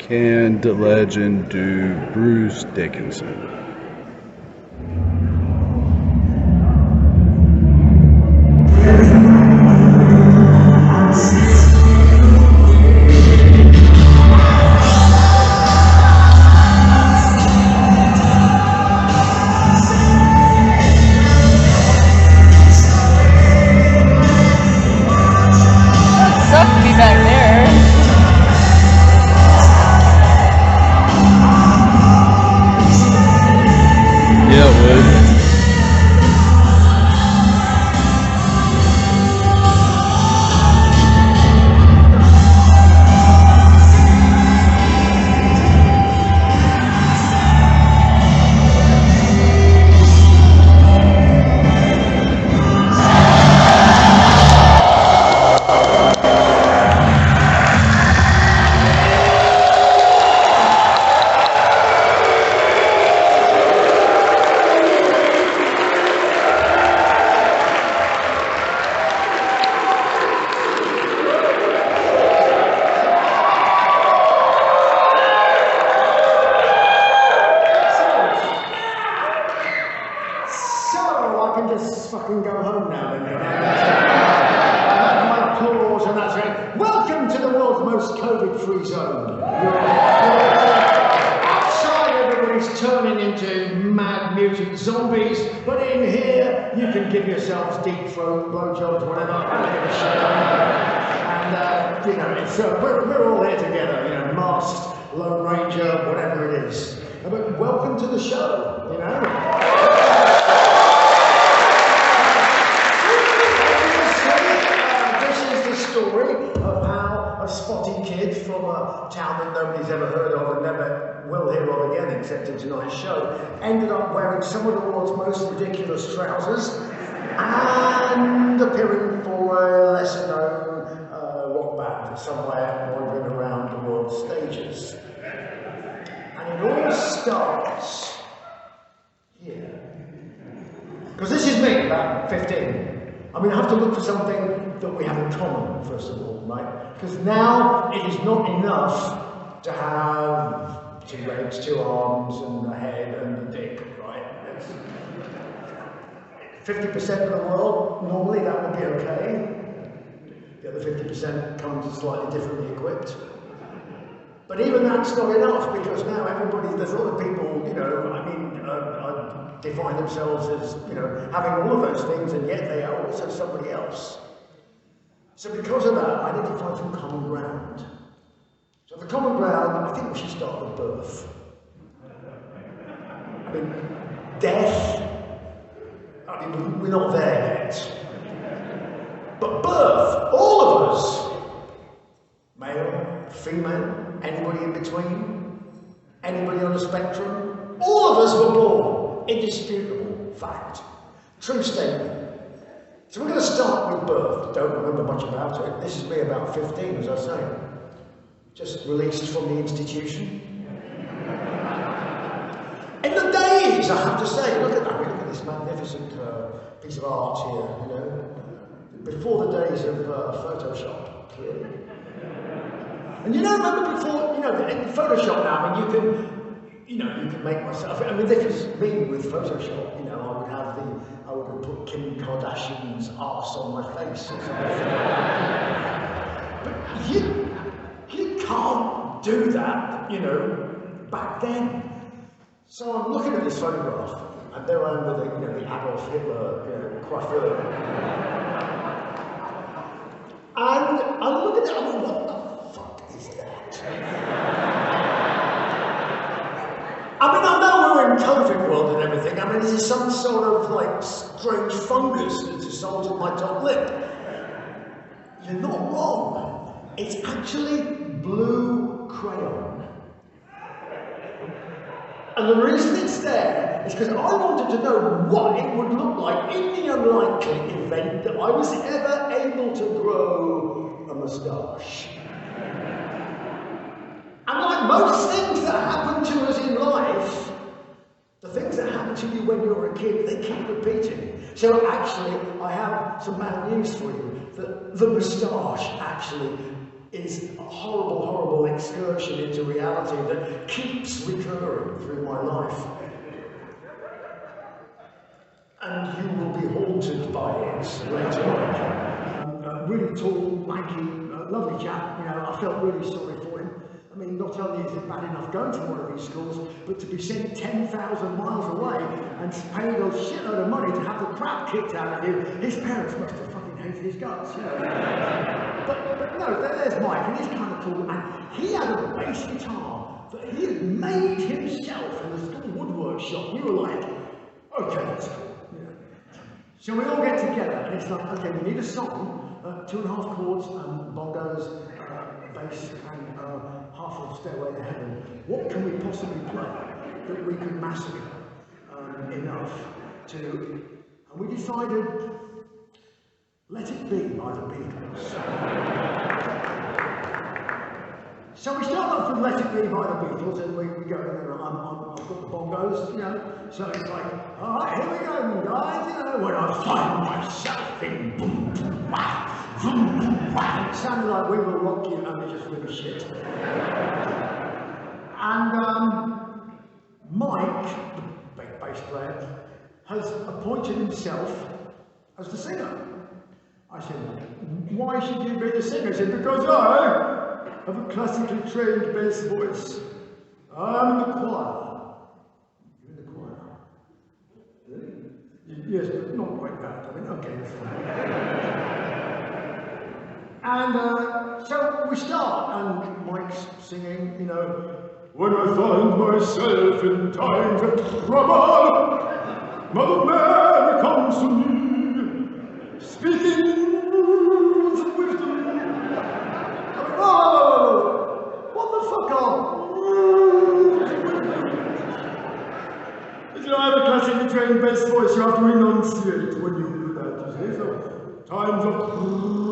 can the legend do Bruce Dickinson? Sucks to be back there. Yeah, it would. So I can just fucking go home now then. My applause and that's it. Welcome to the world's most COVID-free zone. Outside everybody's turning into mad mutant zombies, but in here you can give yourselves deep throat, blowjobs, whatever. I don't give a shit. And you know, it's we're all here together. You know, masked, Lone Ranger, whatever it is. But welcome to the show. You know. Story of how a spotty kid from a town that nobody's ever heard of and never will hear of again except in tonight's show ended up wearing some of the world's most ridiculous trousers and appearing for a lesser known rock band somewhere wandering around the world stages. And it all starts here. Because this is me, about 15. I mean, I have to look for something that we have in common, first of all, right? Because now it is not enough to have 2 legs, 2 arms, and a head and a dick, right? 50% of the world, normally that would be okay. The other 50% comes slightly differently equipped. But even that's not enough because now there's a lot of people, you know, I mean, define themselves as, you know, having all of those things and yet they are also somebody else. So because of that, I need to find some common ground. So the common ground, I think we should start with birth. I mean, death, I mean, we're not there yet. But birth, all of us, male, female, anybody in between, anybody on the spectrum, all of us were born. Indisputable fact. True statement. So we're going to start with birth. Don't remember much about it. This is me about 15, as I say. Just released from the institution. In the days, I have to say, look at this magnificent piece of art here, you know. Before the days of Photoshop, clearly. And you know, remember before, you know, in Photoshop now, I mean, you can make myself, I mean, this is me with Photoshop, you know, I would have put Kim Kardashian's arse on my face or something. But you can't do that, you know, back then. So I'm looking at this photograph, and there I am with the Adolf Hitler, coiffure. And I'm looking at it, I mean, what the fuck is that? I mean, I know we're in COVID world and everything. I mean, this is some sort of like strange fungus that's assaulted my top lip. You're not wrong. It's actually blue crayon. And the reason it's there is because I wanted to know what it would look like in the unlikely event that I was ever able to grow a moustache. And like most things that happen to us in life, the things that happen to you when you're a kid, they keep repeating. So actually, I have some bad news for you. The moustache actually is a horrible, horrible excursion into reality that keeps recurring through my life. And you will be haunted by it later on. Really tall, lanky, lovely chap, you know, I felt really sorry for him. I mean, not only is it bad enough going to one of these schools, but to be sent 10,000 miles away and paying a shitload of money to have the crap kicked out of you, his parents must have fucking hated his guts, you know. but no, there's Mike, and he's kind of cool, and he had a bass guitar that he had made himself in the school woodwork shop. We were like, okay, that's cool. So we all get together and it's like, okay, we need a song, 2.5 chords, bongos, bass, and half of Stairway to Heaven. What can we possibly play that we could massacre enough to... And we decided, Let It Be by the Beatles. So we start off with Let It Be by the Beatles, and we go in there, I've got the bongos, you know, so it's like, alright, here we go, guys, you know, when I find myself in boom, boom, wah, boom, boom, wah. It sounded like We Will Rock You, and it's just really shit. And Mike, the big bass player, has appointed himself as the singer. I said, why should you be the singer? He said, because I have a classically trained bass voice. I'm in the choir. You're in the choir? Really? Yes, but not quite that. I mean, okay, that's fine. And so we start, and Mike's singing, you know, when I find myself in times of trouble, Mother Mary comes to me, speaking words of wisdom. Oh, what the fuck If you have a classically trained bass voice, you have to enunciate when you do that, you see. So, times of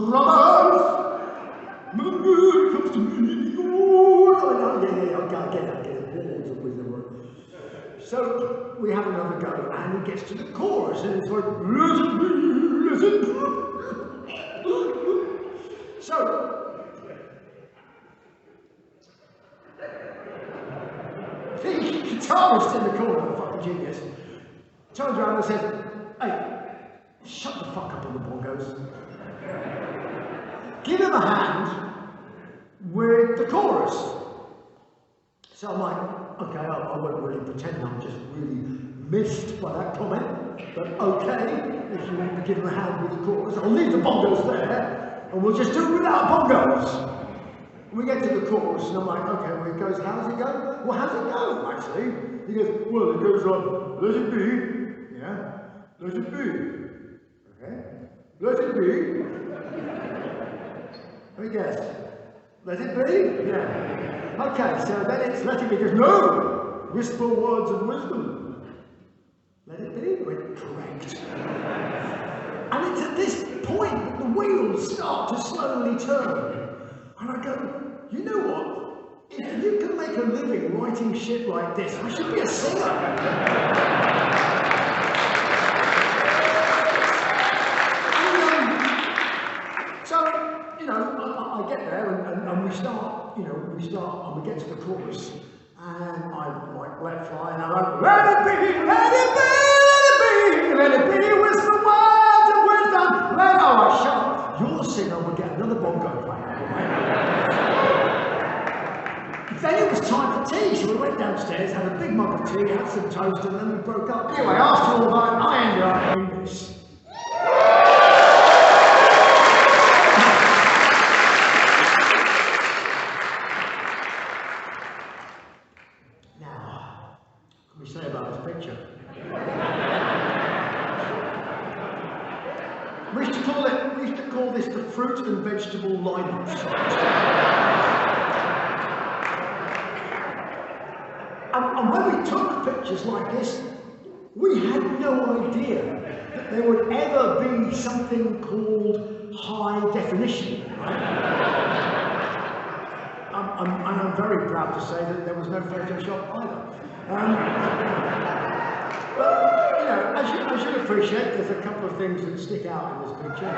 troubles, Mother Mary comes to me. Oh, yeah, okay, I get it. Words of wisdom. So, we have another go, and it gets to the chorus, and it's like, let it be, let it be. So, the guitarist in the corner, fucking genius, turns around and says, hey, shut the fuck up on the bongos. Give him a hand with the chorus. So I'm like, okay, I won't really pretend I'm just really missed by that comment, but okay, if you want to give him a hand with the chorus, I'll leave the bongos there, and we'll just do it without bongos. We get to the chorus, and I'm like, okay, well, it goes, how does it go? Well, how's it go, actually? He goes, well, it goes on, let it be, yeah, let it be, okay, let it be. Let me guess, let it be? Yeah. Okay, so then it's let it be, he goes, no, whisper words of wisdom. Let it be, went correct. And it's at this point that the wheels start to slowly turn. And I go, you know what? If you can make a living writing shit like this, I should be a singer. And, so, you know, I get there and we start, you know, and we get to the chorus. And I like let fly and I'm like, let it be, let it be, let it be, let it be, whisper words of wisdom, let it, oh, I shut up. You're the singer, we'll get another bongo player. Then it was time for tea, so we went downstairs, had a big mug of tea, had some toast, and then we broke up. Anyway, after all that, I ended up doing this. Now, what can we say about this picture? We used to call this the fruit and vegetable lineup shot. And when we took pictures like this, we had no idea that there would ever be something called high definition, right? And I'm very proud to say that there was no Photoshop either. But, you know, as you appreciate, there's a couple of things that stick out in this picture.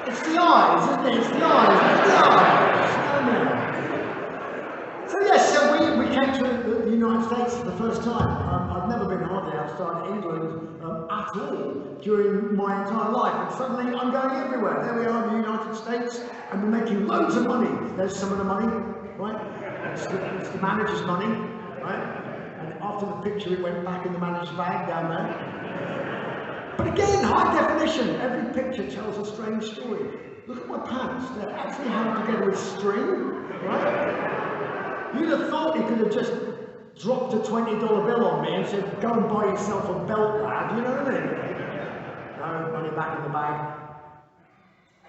It's the eyes, isn't it? It's the eyes. United States for the first time. I've never been hardly outside England at all during my entire life, and suddenly I'm going everywhere. There we are in the United States, and we're making loads of money. There's some of the money, right? It's the manager's money, right? And after the picture, it went back in the manager's bag down there. But again, high definition. Every picture tells a strange story. Look at my pants. They're actually held together with string, right? You'd have thought he could have just dropped a $20 bill on me and said, go and buy yourself a belt, lad. You know what I mean? No, money back in the bag.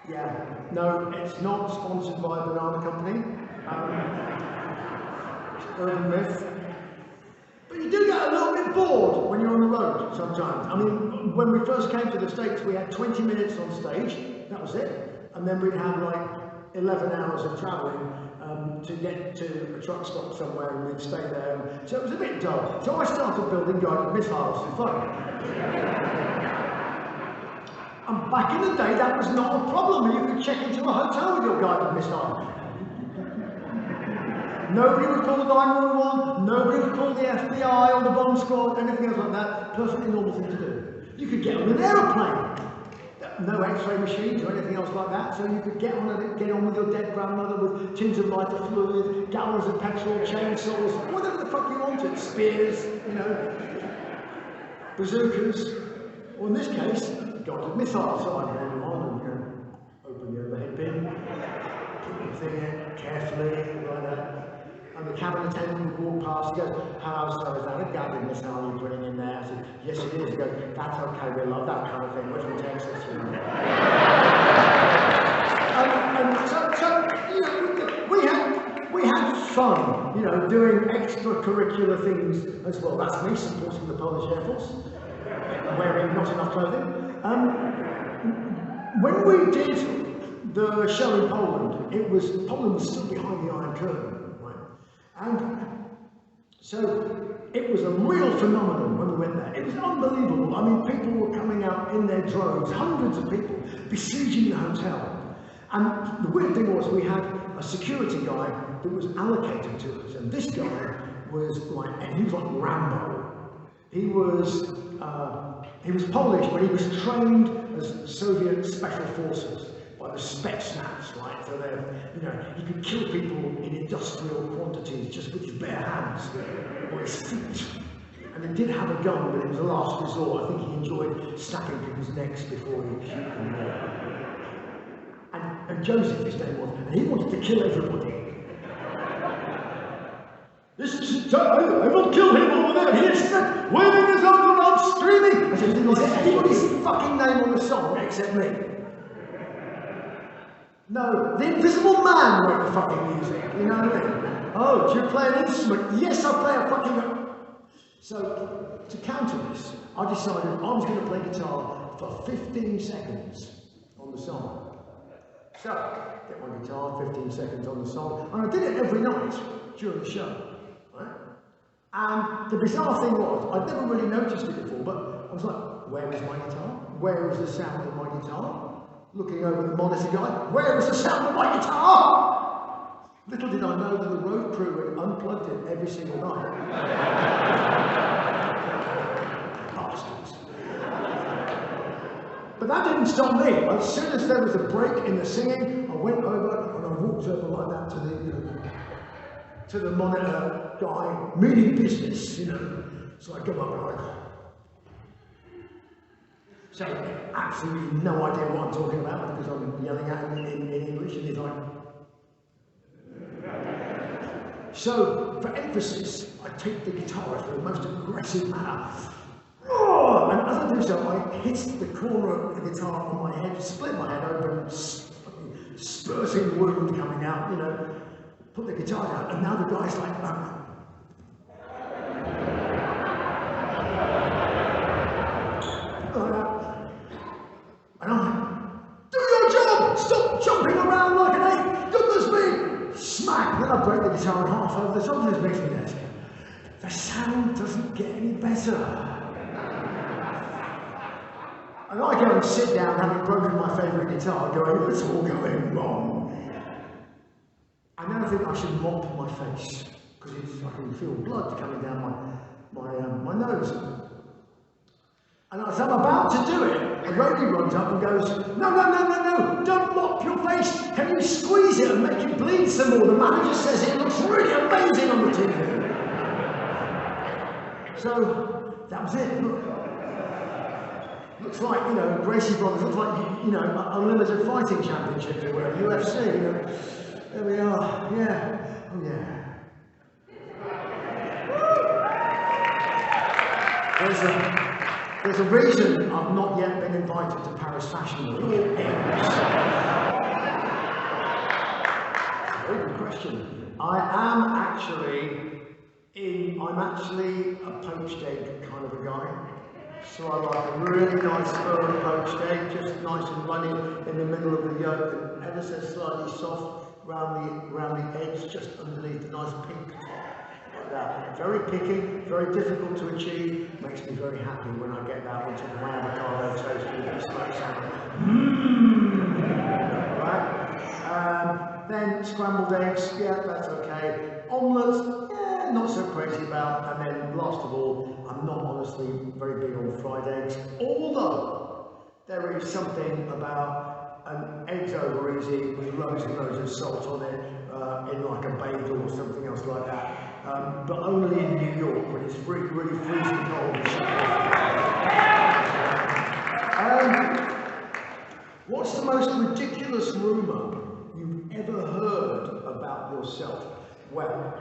Yeah, no, it's not sponsored by a banana company. It's urban myth. But you do get a little bit bored when you're on the road sometimes. I mean, when we first came to the States, we had 20 minutes on stage, that was it. And then we'd have like 11 hours of travelling to get to a truck stop somewhere, and we'd stay there. So it was a bit dull. So I started building guided missiles for fun. And back in the day, that was not a problem. You could check into a hotel with your guided missile. Nobody would call the 911, nobody would call the FBI or the bomb squad, anything else like that. Perfectly normal thing to do. You could get on an aeroplane. No X-ray machines or anything else like that, so you could get on with your dead grandmother with tins of lighter fluid, gallons of petrol, chainsaws, whatever the fuck you wanted, spears, you know, bazookas, or in this case, guided missiles. So I'd hand them on and open the overhead bin, put the thing in carefully, like that. And the cabin attendant would walk past and go, hello sir, is that a guided missile you're putting in there? I said, yes it is. He goes, that's okay, we love that kind of thing, we're from Texas, you know. we had fun, you know, doing extracurricular things as well. That's me supporting the Polish Air Force, wearing not enough clothing. When we did the show in Poland, Poland was still behind the Iron Curtain. And so it was a real phenomenon when we went there. It was unbelievable. I mean, people were coming out in their droves, hundreds of people, besieging the hotel. And the weird thing was we had a security guy that was allocated to us. And this guy was like Rambo. He was Polish, but he was trained as Soviet special forces. By the Spetsnaz, right? So he could kill people in industrial quantities just with his bare hands or his feet. And he did have a gun, but it was a last resort. I think he enjoyed snapping people's necks before he shoot them. And Joseph, his name was, and he wanted to kill everybody. I will kill him over there. He is waving his arm around, screaming. I said, is there anybody's fucking name on the song except me? No, the Invisible Man wrote the fucking music, you know what I mean? Oh, do you play an instrument? Yes, I play a fucking... So, to counter this, I decided I was going to play guitar for 15 seconds on the song. So, get my guitar, 15 seconds on the song, and I did it every night during the show, right? And the bizarre thing was, I'd never really noticed it before, but I was like, where is my guitar? Where is the sound of my guitar? Looking over the monitor guy, where is the sound of my guitar? Little did I know that the road crew had unplugged it every single night. Bastards. But that didn't stop me. As soon as there was a break in the singing, I went over and I walked over like that to the monitor guy, meaning business, you know. So I go up and I go. So absolutely no idea what I'm talking about because I'm yelling at him in English, and he's like. So for emphasis, I take the guitar in the most aggressive manner. And as I do so, I hit the corner of the guitar on my head, split my head open, spurting wound coming out, you know. Put the guitar down, and now the guy's like, and I'm like, do your job! Stop jumping around like an ape! Goodness me! Smack! Then I break the guitar in half over the top of his mixing desk. The sound doesn't get any better. And I go and sit down, having broken my favourite guitar, going, it's all going wrong. And then I think I should mop my face, because I can feel blood coming down my nose. And as I'm about to do it, a roadie runs up and goes, no, don't mop your face. Can you squeeze it and make it bleed some more? The manager says it looks really amazing on the TV. So that was it. Looks like, you know, Gracie Brothers, looks like, you know, unlimited fighting championships or whatever, UFC, you know. There we are, yeah, oh yeah. There's a reason I've not yet been invited to Paris Fashion Week. Very good question. I'm actually a poached egg kind of a guy. So I like a really nice firm poached egg, just nice and runny in the middle of the yolk, and ever so slightly soft round the edge, just underneath the nice pink top. That. Very picky, very difficult to achieve, makes me very happy when I get that onto my avocado toast with a smoked salmon. Right? Then scrambled eggs, yeah, that's okay. Omelettes, yeah, not so crazy about. And then last of all, I'm not honestly very big on fried eggs, although there is something about an eggs over easy with loads and loads of salt on it, in like a bagel or something else like that. But only in New York when it's really, really freezing cold. What's the most ridiculous rumour you've ever heard about yourself? Well,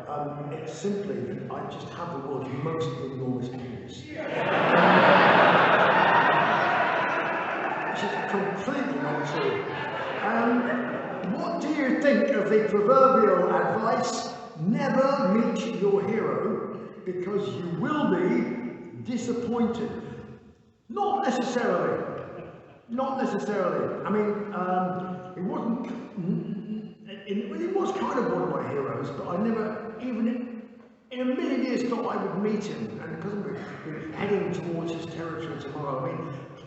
it's simply that I just have the world's most enormous penis. Which is completely not true. What do you think of the proverbial advice? Never meet your hero because you will be disappointed. Not necessarily. Not necessarily. I mean, it wasn't. It was kind of one of my heroes, but I never, even in a million years, thought I would meet him. And because we're heading towards his territory tomorrow, I mean,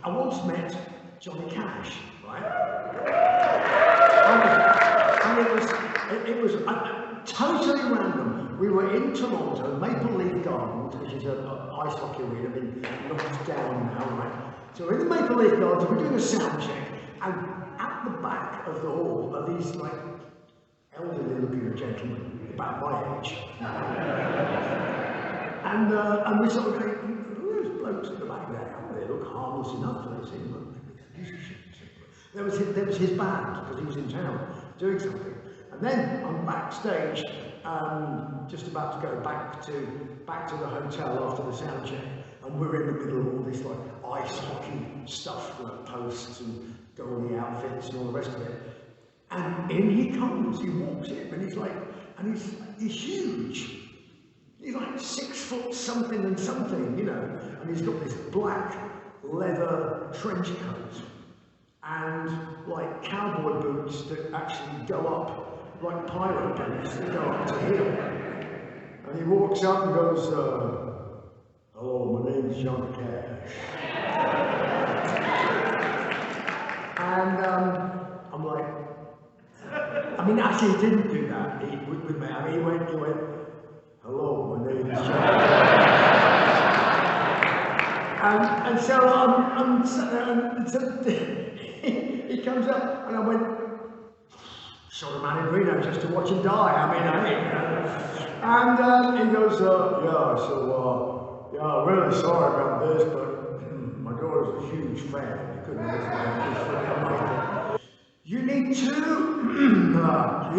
I once met Johnny Cash, right? And it was totally random. We were in Toronto, Maple Leaf Gardens, which is an ice hockey arena, been knocked down now, right? So we're in the Maple Leaf Gardens, we're doing a sound check, and at the back of the hall are these like elderly looking gentlemen, about my age. And we sort of going, who are those blokes at the back there? Oh, they look harmless enough, they seem. There was his band, because he was in town doing something. And then I'm backstage, just about to go back to the hotel after the sound check, and we're in the middle of all this like ice hockey stuff, like posts and goalie outfits and all the rest of it. And in he comes, he walks in, and he's like, and he's huge. He's like 6 foot something and something, you know, and he's got this black leather trench coat and like cowboy boots that actually go up, like pirate boots that go up to here. And he walks up and goes, hello, my name's Johnny Cash. And I'm like, I mean, actually he didn't do that with me. I mean, he went, hello, my name is Johnny Cash. And so I'm sat there, and so he comes up, and I went, shot a man in Reno just to watch him die. I mean, and he goes, yeah, I'm really sorry about this, but my daughter's a huge fan. You couldn't listen to this. You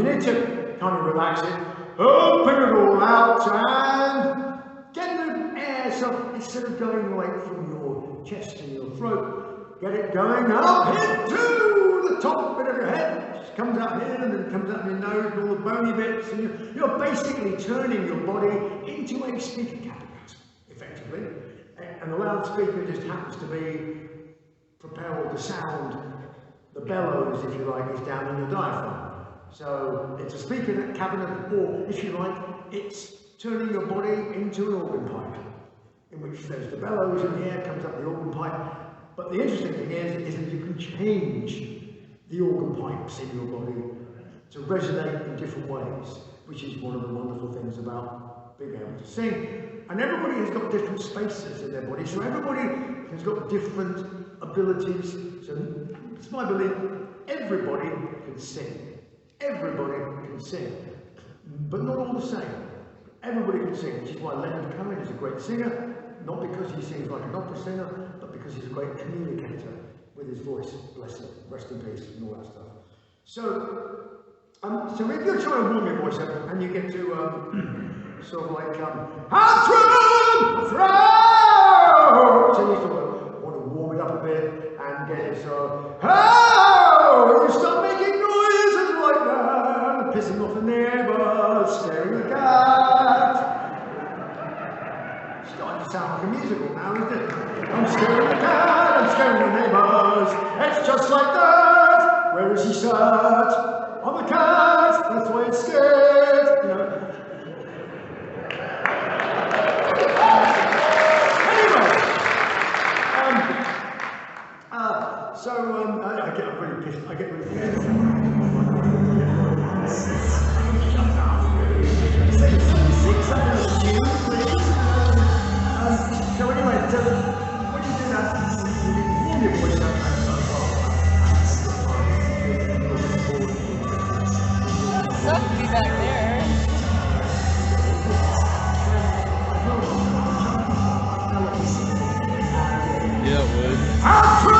need to kind of relax it, open it all out, and get the air, so instead of going away from your chest and your throat, get it going up into the top bit of your head. It comes up here and then comes up your nose and all the bony bits, and you're basically turning your body into a speaker cabinet, effectively. And the loudspeaker just happens to be propelled, the sound, the bellows, if you like, is down in your diaphragm. So it's a speaker cabinet, or if you like, it's turning your body into an organ pipe, in which there's the bellows and the air comes up the organ pipe. But the interesting thing is that you can change the organ pipes in your body to resonate in different ways, which is one of the wonderful things about being able to sing. And everybody has got different spaces in their body, so everybody has got different abilities. So it's my belief, everybody can sing. Everybody can sing, but not all the same. Everybody can sing, which is why Leonard Cohen is a great singer, not because he sings like an opera singer, but because he's a great communicator with his voice. Bless him, rest in peace, and all that stuff. So if you're trying to warm your voice up and you get to sort of like how true throat, so you sort of want to warm it up a bit and get it sort of you start making noises like that, pissing off the neighbours, scaring the cat. It's starting to sound like a musical now, isn't it? I'm scaring the cat, I'm scaring the neighbours. It's just like that. Where is he sat? On the cat. That's why it's scared. You know. I get really pissed. I get really pissed. Shut up. Say 6 hours of you, please. So anyway, when you do that, you warm your voice up Suck to be back there. Yeah, it would.